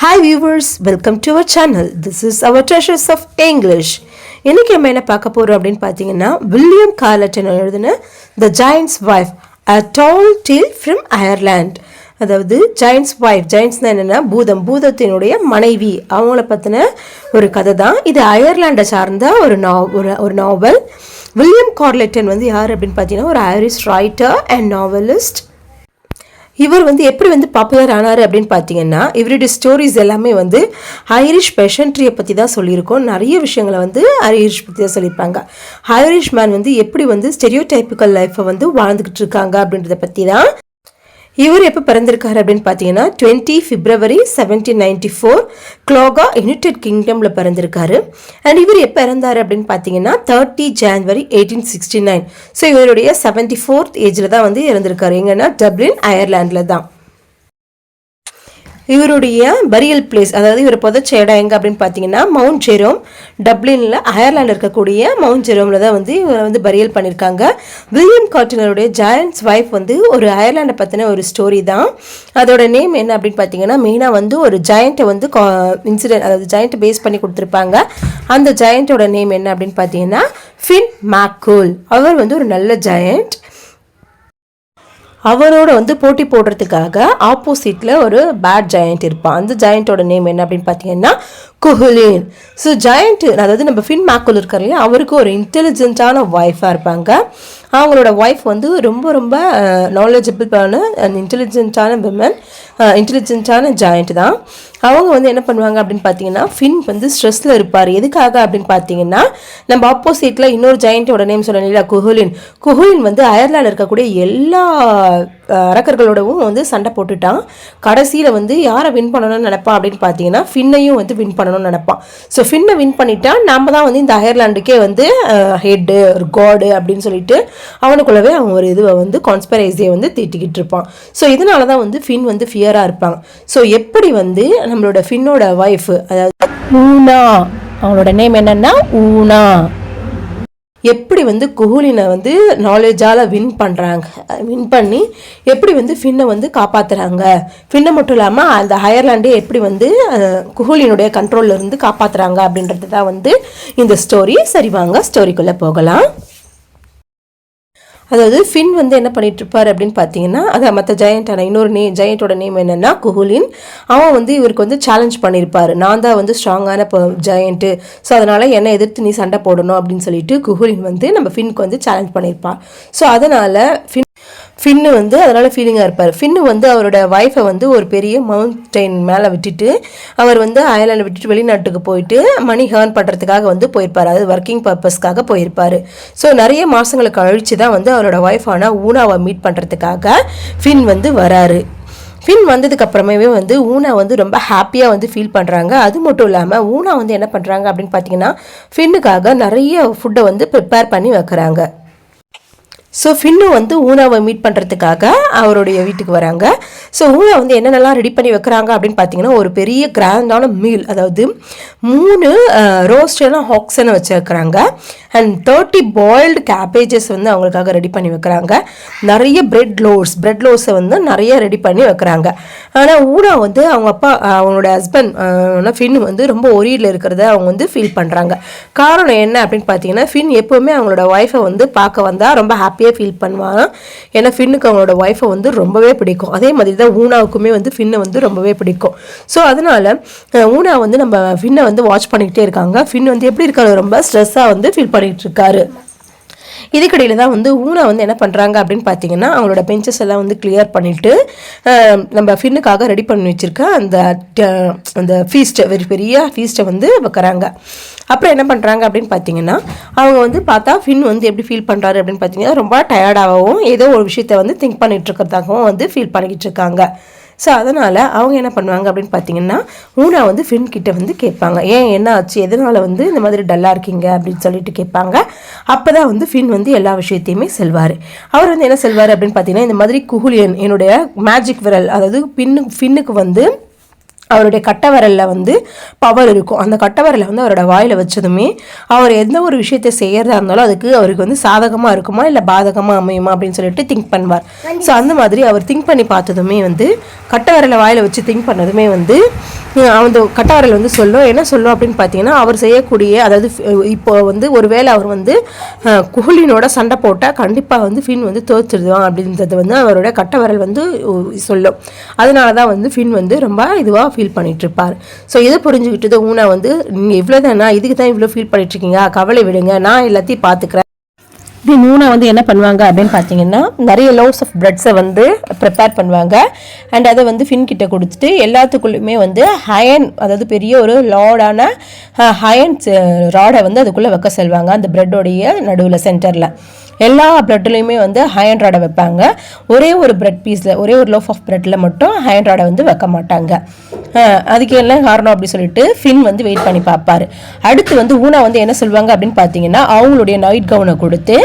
Hi viewers, welcome to our channel. This is our Treasures of English. இன்னைக்கு நம்ம என்ன பார்க்க போறோம் அப்படினு பாத்தீங்கன்னா வில்லியம் கார்லட்டன் எழுதின The Giant's Wife, a tall tale from Ireland. அதாவது Giant's Wife, Giantsனா என்னன்னா பூதத்தினுடைய மனைவி, அவங்கள பத்தின ஒரு கதை தான். இது அயர்லாண்டை சார்ந்த ஒரு நாவல். வில்லியம் கார்லட்டன் வந்து யார் அப்படின்னு பார்த்தீங்கன்னா ஒரு ஐரிஷ் ரைட்டர் அண்ட் நாவலிஸ்ட். இவர் வந்து எப்படி வந்து பாப்புலர் ஆனார் அப்படின்னு பார்த்தீங்கன்னா இவருடைய ஸ்டோரிஸ் எல்லாமே வந்து ஐரிஷ் பெஷன்ட்ரியை பற்றி தான் சொல்லியிருக்கோம். நிறைய விஷயங்களை வந்து ஐரிஷ் பற்றி தான் சொல்லியிருப்பாங்க. ஐரிஷ் மேன் வந்து எப்படி வந்து ஸ்டெரியோடைப்பிக்கல் லைஃப்பை வந்து வாழ்ந்துக்கிட்டு இருக்காங்க அப்படின்றத பற்றி தான். இவர் எப்போ பிறந்திருக்காரு அப்படின்னு பார்த்தீங்கன்னா 20 February 1794 க்ளோகா யுனைடெட் கிங்டமில் பிறந்திருக்காரு. அண்ட் இவர் எப்போ இறந்தார் அப்படின்னு பார்த்தீங்கன்னா 30 January 1869. ஸோ இவருடைய 74th ஏஜில் தான் வந்து இறந்திருக்காரு. எங்கன்னா டப்ளின் அயர்லாண்டில் தான். இவருடைய பரியல் பிளேஸ், அதாவது இவர் புதைச்ச இடம் எங்கே அப்படின்னு பார்த்தீங்கன்னா மவுண்ட் ஜெரோம், டப்ளினில் அயர்லாண்டில் இருக்கக்கூடிய மவுண்ட் ஜெரோமில் தான் வந்து இவர் வந்து பரியல் பண்ணியிருக்காங்க. வில்லியம் கார்லட்டனுடைய ஜாயண்ட்ஸ் வைஃப் வந்து ஒரு அயர்லாண்டை பற்றின ஒரு ஸ்டோரி தான். அதோட நேம் என்ன அப்படின்னு பார்த்தீங்கன்னா மெயினாக வந்து ஒரு ஜாயண்ட்டை வந்து இன்சிடென்ட், அதாவது ஜாயண்ட்டை பேஸ் பண்ணி கொடுத்துருப்பாங்க. அந்த ஜாயண்ட்டோட நேம் என்ன அப்படின்னு பார்த்தீங்கன்னா ஃபின் மேக்கூல். அவர் வந்து ஒரு நல்ல ஜாயண்ட். அவரோட வந்து போட்டி போடுறதுக்காக ஆப்போசிட்டில் ஒரு பேட் ஜாயண்ட் இருப்பான். அந்த ஜாயண்ட்டோட நேம் என்ன அப்படின்னு பார்த்தீங்கன்னா குஹுலின். ஸோ ஜாயண்ட், அதாவது நம்ம ஃபின் மேக்கூல் இருக்கார் இல்லையா, அவருக்கு ஒரு இன்டெலிஜென்ட்டான ஒய்ஃபாக இருப்பாங்க. அவங்களோட ஒய்ஃப் வந்து ரொம்ப நாலேஜபிளான அண்ட் இன்டெலிஜென்ட்டான விமன், இன்டெலிஜென்ட்டான ஜாயண்ட் தான். அவங்க வந்து என்ன பண்ணுவாங்க அப்படின்னு பார்த்தீங்கன்னா ஃபின் வந்து ஸ்ட்ரெஸ்ஸில் இருப்பார். எதுக்காக அப்படின்னு பார்த்தீங்கன்னா நம்ம ஆப்போசிட்டில் இன்னொரு ஜாயண்ட்டோட நேம் சொன்னோம் இல்லையா, குஹுலின் வந்து அயர்லாண்டில் இருக்கக்கூடிய எல்லா அரக்கர்களோடவும் வந்து சண்டை போட்டுட்டான். கடைசியில் வந்து யாரை வின் பண்ணணும்னு நினைப்பான் அப்படின்னு பார்த்தீங்கன்னா ஃபின்னையும் வந்து வின் பண்ணணும்னு நினைப்பான். ஸோ ஃபின்னை வின் பண்ணிட்டான், நம்ம தான் வந்து இந்த அயர்லாண்டுக்கே வந்து ஹெட்டு ஒரு காடு அப்படின்னு சொல்லிட்டு அவனுக்குள்ளவே அவன் ஒரு இதுவை வந்து கான்ஸ்பரைஸியை வந்து தீட்டிக்கிட்டு இருப்பான். ஸோ இதனால தான் வந்து ஃபின் வந்து ஃபியராக இருப்பாங்க. ஸோ எப்படி வந்து நம்மளோட ஃபின்னோட ஒய்ஃப், அதாவது ஊனா, அவங்களோட நேம் என்னன்னா ஊனா, எப்படி வந்து குஹுலினை வந்து நாலேஜால் வின் பண்ணி எப்படி வந்து ஃபின்னை வந்து காப்பாற்றுறாங்க, ஃபின்னை மட்டும் இல்லாமல் அந்த அயர்லாண்டே எப்படி வந்து குஹுலினுடைய கண்ட்ரோலில் இருந்து காப்பாற்றுறாங்க அப்படின்றது தான் வந்து இந்த ஸ்டோரி. சரி வாங்க ஸ்டோரிக்குள்ளே போகலாம். அதாவது ஃபின் வந்து என்ன பண்ணிட்டு இருப்பார் அப்படின்னு பார்த்தீங்கன்னா, அதான் மற்ற ஜெயண்டான இன்னொரு ஜெயண்டோட நேம் என்னன்னா குஹுலின். அவன் வந்து இவருக்கு வந்து சேலஞ்ச் பண்ணியிருப்பார், நான் தான் வந்து ஸ்ட்ராங்கான ஜெயண்ட்டு, ஸோ அதனால் என்னை எதிர்த்து நீ சண்டை போடணும் அப்படின்னு சொல்லிட்டு குஹுலின் வந்து நம்ம ஃபின்க்கு வந்து சேலஞ்ச் பண்ணியிருப்பார். ஸோ அதனால் ஃபின்னு வந்து அதனால் ஃபீலிங்காக இருப்பார். ஃபின்னு வந்து அவரோட ஒய்ஃபை வந்து ஒரு பெரிய மவுண்டைன் மேலே விட்டுட்டு அவர் வந்து அயர்லாண்டை விட்டுட்டு வெளிநாட்டுக்கு போயிட்டு மணி ஹேர்ன் பண்ணுறதுக்காக வந்து போயிருப்பார். அதாவது ஒர்க்கிங் பர்பஸ்க்காக போயிருப்பார். ஸோ நிறைய மாதங்களுக்கு கழித்து தான் வந்து அவரோட ஒய்ஃபான ஊனாவை மீட் பண்ணுறதுக்காக ஃபின் வந்து வராரு. ஃபின் வந்ததுக்கு அப்புறமே வந்து ஊனா வந்து ரொம்ப ஹாப்பியாக வந்து ஃபீல் பண்ணுறாங்க. அது மட்டும் இல்லாமல் ஊனா வந்து என்ன பண்ணுறாங்க அப்படின்னு பார்த்தீங்கன்னா ஃபின்னுக்காக நிறைய ஃபுட்டை வந்து ப்ரிப்பேர் பண்ணி வைக்கிறாங்க. ஸோ ஃபின்னு வந்து ஊனாவை மீட் பண்ணுறதுக்காக அவருடைய வீட்டுக்கு வராங்க. ஸோ ஊனா வந்து என்னென்னலாம் ரெடி பண்ணி வைக்கிறாங்க அப்படின்னு பார்த்தீங்கன்னா ஒரு பெரிய கிராண்டான மீல், அதாவது 3 ரோஸ்டெல்லாம் ஹாக்ஸனை வச்சு வைக்கிறாங்க. அண்ட் 30 பாயில்டு கேபேஜஸ் வந்து அவங்களுக்காக ரெடி பண்ணி வைக்கிறாங்க. நிறைய பிரெட் லோஸை வந்து நிறைய ரெடி பண்ணி வைக்கிறாங்க. ஆனால் ஊனா வந்து அவங்க அப்பா, அவங்களோட ஹஸ்பண்ட் ஃபின் வந்து ரொம்ப ஒரியில் இருக்கிறத அவங்க வந்து ஃபீல் பண்ணுறாங்க. காரணம் என்ன அப்படின்னு பார்த்தீங்கன்னா ஃபின் எப்போவுமே அவங்களோட ஒய்ஃபை வந்து பார்க்க வந்தால் ரொம்ப ஹாப்பியாக ஃபீல் பண்ணுவாங்க. ஏன்னா ஃபின்னுக்கு அவங்களோட ஒய்ஃபை வந்து ரொம்பவே பிடிக்கும். அதே மாதிரி தான் ஊனாவுக்குமே வந்து ஃபின்னை வந்து ரொம்பவே பிடிக்கும். ஸோ அதனால ஊனா வந்து நம்ம ஃபின்னை வந்து வாட்ச் பண்ணிக்கிட்டே இருக்காங்க. ஃபின் வந்து எப்படி இருக்காரு, ரொம்ப ஸ்ட்ரெஸ்ஸாக வந்து ஃபீல் பண்ணிகிட்டு இருக்காரு. இதுக்கடையில் தான் வந்து ஊனா வந்து என்ன பண்ணுறாங்க அப்படின்னு பார்த்தீங்கன்னா அவங்களோட பெஞ்சஸ் எல்லாம் வந்து கிளியர் பண்ணிவிட்டு நம்ம ஃபின்னுக்காக ரெடி பண்ணி வச்சுருக்க அந்த ஃபீஸ்ட்டை, பெரிய ஃபீஸ்ட்டை வந்து வைக்கிறாங்க. அப்புறம் என்ன பண்ணுறாங்க அப்படின்னு பார்த்தீங்கன்னா அவங்க வந்து பார்த்தா ஃபின் வந்து எப்படி ஃபீல் பண்ணுறாரு அப்படின்னு பார்த்தீங்கன்னா ரொம்ப டயர்டாகவும் ஏதோ ஒரு விஷயத்த வந்து திங்க் பண்ணிகிட்டு இருக்கிறதாகவும் வந்து ஃபீல் பண்ணிக்கிட்டு இருக்காங்க. ஸோ அதனால் அவங்க என்ன பண்ணுவாங்க அப்படின்னு பார்த்தீங்கன்னா ஊனா வந்து ஃபின் கிட்ட வந்து கேட்பாங்க, ஏன் என்ன ஆச்சு, எதனால் வந்து இந்த மாதிரி டல்லாக இருக்கீங்க அப்படின்னு சொல்லிட்டு கேட்பாங்க. அப்போ தான் வந்து ஃபின் வந்து எல்லா விஷயத்தையுமே சொல்வார். அவர் வந்து என்ன சொல்வார் அப்படின்னு பார்த்தீங்கன்னா இந்த மாதிரி குஹுலின் என்னுடைய மேஜிக் விரல், அதாவது ஃபின்னுக்கு வந்து அவருடைய கட்டை விரலில் வந்து பவர் இருக்கும். அந்த கட்டை விரலை வந்து அவரோட வாயில் வச்சதுமே அவர் எந்த ஒரு விஷயத்தை செய்யறதா இருந்தாலும் அதுக்கு அவருக்கு வந்து சாதகமாக இருக்குமா இல்லை பாதகமாக அமையுமா அப்படின்னு சொல்லிட்டு திங்க் பண்ணுவார். ஸோ அந்த மாதிரி அவர் திங்க் பண்ணி பார்த்ததுமே வந்து கட்டை விரலை வாயில் வச்சு திங்க் பண்ணதுமே வந்து அந்த கட்டாரில் வந்து சொல்லும் என்ன சொல்லும் அப்படின்னு பார்த்தீங்கன்னா, அவர் செய்யக்கூடிய அதாவது இப்போ வந்து ஒருவேளை அவர் வந்து குஹுலினோட சண்டை போட்டால் கண்டிப்பாக வந்து ஃபின் வந்து தோற்றுடுவான் அப்படின்றது வந்து அவரோட கட்டவரல் வந்து சொல்லும். அதனால தான் வந்து ஃபின் வந்து ரொம்ப இதுவாக ஃபீல் பண்ணிகிட்ருப்பார். ஸோ இதை புரிஞ்சுக்கிட்டது ஊனா வந்து, நீங்கள் இவ்வளோ தானா, இதுக்கு தான் இவ்வளோ ஃபீல் பண்ணிகிட்ருக்கீங்க, கவலை விடுங்க, நான் எல்லாத்தையும் பார்த்துக்கிறேன். இப்படி மூணா வந்து என்ன பண்ணுவாங்க அப்படின்னு பார்த்தீங்கன்னா, நிறைய லோவ்ஸ் ஆஃப் பிரெட்ஸை வந்து ப்ரிப்பேர் பண்ணுவாங்க. அண்ட் அதை வந்து ஃபின் கிட்ட கொடுத்துட்டு எல்லாத்துக்குள்ளேயுமே வந்து ஹயன், அதாவது பெரிய ஒரு லாடான ஹயன் ராடை வந்து அதுக்குள்ளே வைக்க சொல்லுவாங்க. அந்த பிரெட்டோடைய நடுவில் சென்டரில் எல்லா ப்ரெட்லேயுமே வந்து ஹயன் ராடை வைப்பாங்க. ஒரே ஒரு பிரெட் பீஸில், ஒரே ஒரு லோஃப் ஆஃப் பிரெட்டில் மட்டும் ஹயன் ராடை வந்து வைக்க மாட்டாங்க. அதுக்கு என்ன காரணம் அப்படி சொல்லிட்டு ஃபின் வந்து வெயிட் பண்ணி பார்ப்பார். அடுத்து வந்து ஊனா வந்து என்ன சொல்லுவாங்க அப்படின்னு பார்த்தீங்கன்னா, அவங்களுடைய நைட் கவுனை கொடுத்து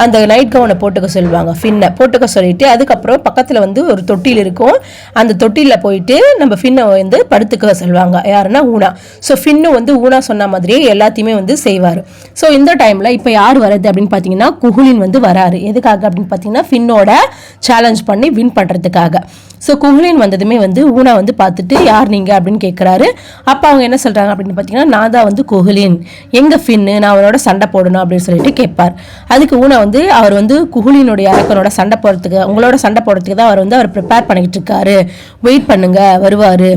அந்த நைட் கவுனை போட்டுக்க சொல்லுவாங்க. ஃபின்னை போட்டுக்க சொல்லிட்டு அதுக்கப்புறம் பக்கத்தில் வந்து ஒரு தொட்டில் இருக்கும். அந்த தொட்டிலில் போயிட்டு நம்ம ஃபின்னை வந்து படுத்துக்க சொல்லுவாங்க. யாருன்னா ஊனா. ஸோ ஃபின்னு வந்து ஊனா சொன்ன மாதிரியே எல்லாத்தையுமே வந்து செய்வார். ஸோ இந்த டைமில் இப்போ யார் வருது அப்படின்னு பார்த்தீங்கன்னா, குஹுலின் வந்து வராரு. எதுக்காக அப்படின்னு பார்த்தீங்கன்னா, ஃபின்னோட சேலஞ்ச் பண்ணி வின் பண்ணுறதுக்காக. ஸோ குஹுலின் வந்ததுமே வந்து ஊனா வந்து பார்த்துட்டு, யார் நீங்கள் அப்படின்னு கேட்குறாரு. அப்போ அவங்க என்ன சொல்கிறாங்க அப்படின்னு பார்த்தீங்கன்னா, நான் தான் வந்து குஹுலின், எங்கள் ஃபின்னு, நான் அவனோட சண்டை போடணும் அப்படின்னு சொல்லிட்டு கேட்பார். அதுக்கு ஊனா வந்து அவர் வந்து குஹுலினுடைய அரக்கனோட சண்டை போடுறதுக்கு, உங்களோட சண்டை போடுறதுக்கு தான் அவர் ப்ரிப்பேர் பண்ணிக்கிட்டு இருக்காரு, வெயிட் பண்ணுங்க வருவார்.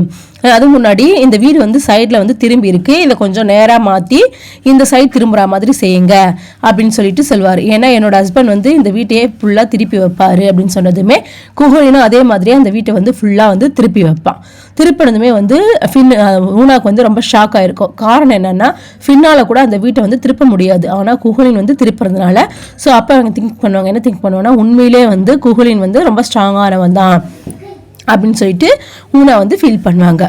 அது முன்னாடி இந்த வீடு வந்து சைடில் வந்து திரும்பி இருக்கு, இதை கொஞ்சம் நேராக மாற்றி இந்த சைடு திரும்புகிற மாதிரி செய்யுங்க அப்படின்னு சொல்லிட்டு சொல்வார். ஏன்னா என்னோட ஹஸ்பண்ட் வந்து இந்த வீட்டையே ஃபுல்லாக திருப்பி வைப்பார் அப்படின்னு சொன்னதுமே குஹுலினும் அதே மாதிரியே அந்த வீட்டை வந்து ஃபுல்லாக வந்து திருப்பி வைப்பான். திருப்பினதுமே வந்து ஊனாக்கு வந்து ரொம்ப ஷாக் ஆகிருக்கும். காரணம் என்னென்னா, ஃபின்னால் கூட அந்த வீட்டை வந்து திருப்ப முடியாது, ஆனால் குஹுலின் வந்து திருப்புறதுனால. ஸோ அப்போ அவங்க திங்க் பண்ணுவாங்க, என்ன திங்க் பண்ணுவாங்கன்னா, உண்மையிலே வந்து குஹுலின் வந்து ரொம்ப ஸ்ட்ராங்கானவன் தான் அப்படின்னு சொல்லிட்டு ஊனா வந்து ஃபீல் பண்ணுவாங்க.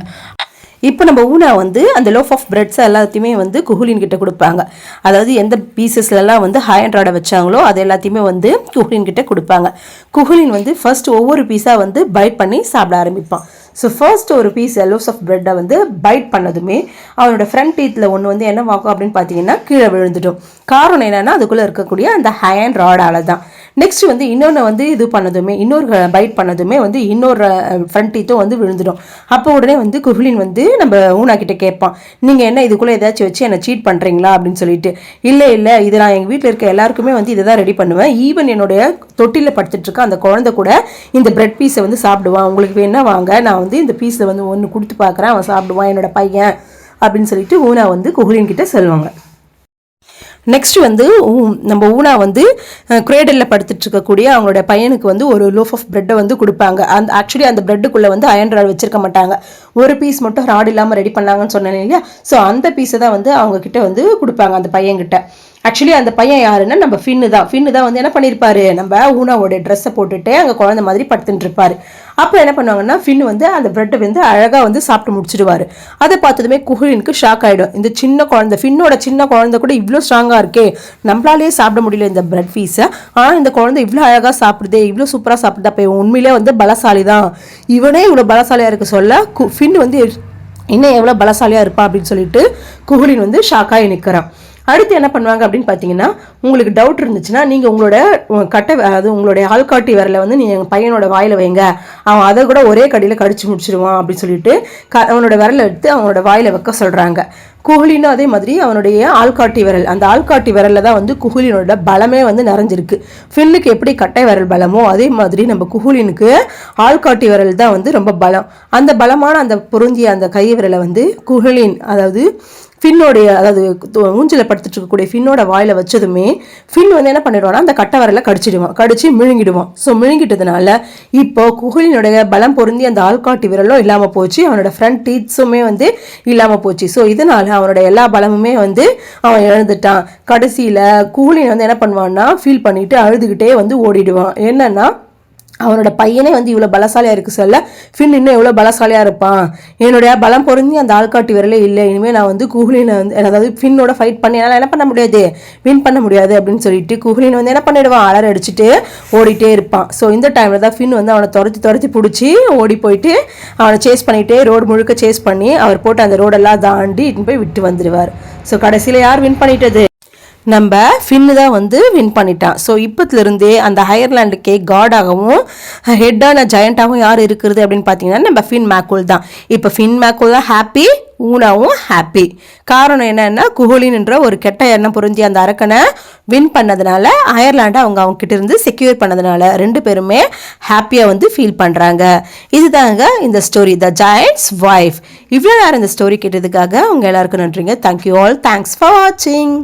இப்போ நம்ம ஊனா வந்து அந்த லோஃப் ஆஃப் பிரெட்ஸ் எல்லாத்தையுமே வந்து குஹுலின் கிட்ட கொடுப்பாங்க. அதாவது எந்த பீசஸ்லாம் வந்து ஹயன் ராடை வச்சாங்களோ அது எல்லாத்தையுமே வந்து குஹுலின் கிட்ட கொடுப்பாங்க. குஹுலின் வந்து ஃபர்ஸ்ட் ஒவ்வொரு பீஸாக வந்து பைட் பண்ணி சாப்பிட ஆரம்பிப்பான். ஸோ ஃபர்ஸ்ட் ஒரு பீஸ் லோஸ் ஆஃப் பிரெட்டை வந்து பைட் பண்ணதுமே அவனோட ஃப்ரண்ட் டீத்தில் ஒன்று வந்து என்ன வாக்கும் அப்படின்னு பார்த்தீங்கன்னா, கீழே விழுந்துடும். காரணம் என்னென்னா, அதுக்குள்ளே இருக்கக்கூடிய அந்த ஹயன் ராடால தான். நெக்ஸ்ட் வந்து இன்னொன்று வந்து இது பண்ணதுமே, இன்னொரு பைட் பண்ணதுமே வந்து இன்னொரு ஃப்ரண்ட் டீத்தும் வந்து விழுந்துடும். அப்போ உடனே வந்து குஹுலின் வந்து நம்ம ஊனா கிட்ட கேட்பான், நீங்கள் என்ன இதுக்குள்ளே ஏதாச்சும் வச்சு என்னை சீட் பண்ணுறீங்களா அப்படின்னு சொல்லிட்டு. இல்லை இது நான் எங்கள் வீட்டில் இருக்க எல்லாருக்குமே வந்து இதை தான் ரெடி பண்ணுவேன். ஈவன் என்னுடைய தொட்டியில் படுத்துட்டு இருக்க அந்த குழந்தை கூட இந்த பிரெட் பீஸை வந்து சாப்பிடுவான். உங்களுக்கு வேணா வாங்க, நான் வந்து இந்த பீஸை வந்து ஒன்று கொடுத்து பார்க்குறேன், அவன் சாப்பிடுவான் என்னோட பையன் அப்படின்னு சொல்லிட்டு ஊனா வந்து குஹுலின் கிட்ட சொல்லுவாங்க. நெக்ஸ்ட் வந்து நம்ம ஊனா வந்து கிரேடலில் படுத்துட்டு இருக்கக்கூடிய அவங்களோட பையனுக்கு வந்து ஒரு லோஃப் ஆஃப் பிரெட்டை வந்து கொடுப்பாங்க. அந்த ஆக்சுவலி அந்த பிரெட்டுக்குள்ளே வந்து அயன் ராட் வச்சிருக்க மாட்டாங்க, ஒரு பீஸ் மட்டும் ராட் இல்லாமல் ரெடி பண்ணாங்கன்னு சொன்னேன் இல்லையா. ஸோ அந்த பீஸை தான் வந்து அவங்க கிட்ட வந்து கொடுப்பாங்க அந்த பையன்கிட்ட. ஆக்சுவலி அந்த பையன் யாருன்னா நம்ம ஃபின்னு தான் வந்து என்ன பண்ணியிருப்பாரு, நம்ம ஊனாவோட ட்ரெஸ்ஸை போட்டுட்டு அங்கே குழந்தை மாதிரி படுத்துட்டு இருப்பாரு. அப்போ என்ன பண்ணுவாங்கன்னா, ஃபின்னு வந்து அந்த பிரெட்டை வந்து அழகாக வந்து சாப்பிட்டு முடிச்சிடுவார். அதை பார்த்ததுமே குஹுலினுக்கு ஷாக் ஆகிடும். இந்த சின்ன குழந்தை, ஃபின்னோட சின்ன குழந்தை கூட இவ்வளோ ஸ்ட்ராங்காக இருக்கே, நம்மளாலேயே சாப்பிட முடியல இந்த பிரெட் பீஸை, ஆனால் இந்த குழந்தை இவ்வளோ அழகாக சாப்பிடுதே, இவ்வளோ சூப்பராக சாப்பிடுது, அப்போ உண்மையிலே வந்து பலசாலி தான், இவனே இவ்வளோ பலசாலியாக இருக்க சொல்ல ஃபின் வந்து இன்னும் எவ்வளோ பலசாலியாக இருப்பா அப்படின்னு சொல்லிட்டு குஹுலின் வந்து ஷாக்காகி நிற்கிறான். அடுத்து என்ன பண்ணுவாங்க அப்படின்னு பார்த்தீங்கன்னா, உங்களுக்கு டவுட் இருந்துச்சுன்னா நீங்கள் உங்களோட அதாவது உங்களுடைய ஆள்காட்டி விரலை வந்து நீங்கள் பையனோட வாயில் வைங்க, அவன் அதை கூட ஒரே கடியில் கடிச்சு முடிச்சிடுவான் அப்படின்னு சொல்லிட்டு அவனோட விரலை எடுத்து அவனோட வாயில் வைக்க சொல்கிறாங்க. குஹுலினும் அதே மாதிரி அவனுடைய ஆள்காட்டி விரல், அந்த ஆள்காட்டி விரலில் தான் வந்து குஹுலினோட பலமே வந்து நிறைஞ்சிருக்கு. ஃபின்னுக்கு எப்படி கட்டை விரல் பலமோ அதே மாதிரி நம்ம குஹுலினுக்கு ஆள்காட்டி விரல் தான் வந்து ரொம்ப பலம். அந்த பலமான அந்த பொருந்திய அந்த கை விரலை வந்து குஹுலின், அதாவது ஃபின்னோடைய, அதாவது மூஞ்சில் படுத்துட்டு இருக்கக்கூடிய ஃபின்னோட வாயில் வச்சதுமே ஃபின் வந்து என்ன பண்ணிடுவான்னா, அந்த கட்டை விரலை கடிச்சு விழுங்கிடுவான். ஸோ விழுங்கிட்டதுனால இப்போ குஹுலினுடைய பலம் பொருந்தி அந்த ஆள்காட்டி விரலும் இல்லாமல் போச்சு, அவனோட ஃப்ரண்ட் டீத்ஸுமே வந்து இல்லாமல் போச்சு. ஸோ இதனால அவனோட எல்லா பலமுமே வந்து அவன் இழந்துட்டான். கடைசியில் குஹுலின் வந்து என்ன பண்ணுவான்னா, ஃபீல் பண்ணிட்டு அழுதுகிட்டே வந்து ஓடிடுவான். என்னன்னா, அவனோட பையனே வந்து இவ்வளோ பலசாலியாக இருக்குது சொல்ல, ஃபின் இன்னும் எவ்வளோ பலசாலியாக இருப்பான், என்னுடைய பலம் பொருந்தி அந்த ஆள்காட்டி விரலே இல்லை, இனிமேல் நான் வந்து குஹுலினை வந்து அதாவது ஃபின்னோட ஃபைட் பண்ணி என்னால் என்ன பண்ண முடியாது, வின் பண்ண முடியாது அப்படின்னு சொல்லிட்டு குஹுலின் வந்து என்ன பண்ணிடுவான், அலற அடிச்சுட்டு ஓடிட்டே இருப்பான். ஸோ இந்த டைமில் தான் ஃபின் வந்து அவனை துரத்தி பிடிச்சி ஓடி போயிட்டு அவனை சேஸ் பண்ணிகிட்டே ரோடு முழுக்க சேஸ் பண்ணி அவர் போட்டு அந்த ரோடெல்லாம் தாண்டி போய் விட்டு வந்துடுவார். ஸோ கடைசியில் யார் வின் பண்ணிட்டது, நம்ம ஃபின்னு தான் வந்து வின் பண்ணிட்டான். ஸோ இப்போத்துலேருந்தே அந்த அயர்லாண்டுக்கே காடாகவும் ஹெட்டான ஜெயண்டாகவும் யார் இருக்கிறது அப்படின்னு பார்த்தீங்கன்னா நம்ம ஃபின் மேக்கூல் தான். இப்போ ஃபின் மேக்கூல் தான் ஹாப்பி, ஊனாவும் ஹாப்பி. காரணம் என்னன்னா குஹூலின்ற ஒரு கெட்ட எண்ணம் புரிஞ்சு அந்த அரக்கனை வின் பண்ணதுனால அயர்லாண்டை அவங்க கிட்ட இருந்து செக்யூர் பண்ணதுனால 2 பேருமே ஹாப்பியாக வந்து ஃபீல் பண்ணுறாங்க. இதுதாங்க இந்த ஸ்டோரி, த ஜாயண்ட்ஸ் வைஃப். இவ்வளோ நேரம் இந்த ஸ்டோரி கேட்டதுக்காக உங்கள் எல்லாருக்கும் நன்றிங்க. Thank you all. தேங்க்ஸ் ஃபார் வாட்சிங்.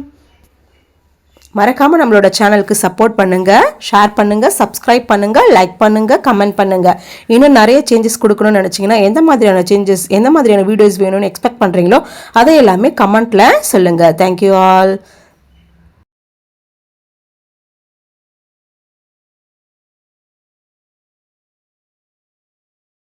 மறக்காமல் நம்மளோட சேனலுக்கு சப்போர்ட் பண்ணுங்கள், ஷேர் பண்ணுங்கள், சப்ஸ்கிரைப் பண்ணுங்கள், லைக் பண்ணுங்கள், கமெண்ட் பண்ணுங்கள். இன்னும் நிறைய சேஞ்சஸ் கொடுக்கணும்னு நினச்சிங்கன்னா எந்த மாதிரியான சேஞ்சஸ், எந்த மாதிரியான வீடியோஸ் வேணும்னு எக்ஸ்பெக்ட் பண்ணுறீங்களோ அதை எல்லாமே கமெண்ட்டில் சொல்லுங்கள். Thank you all.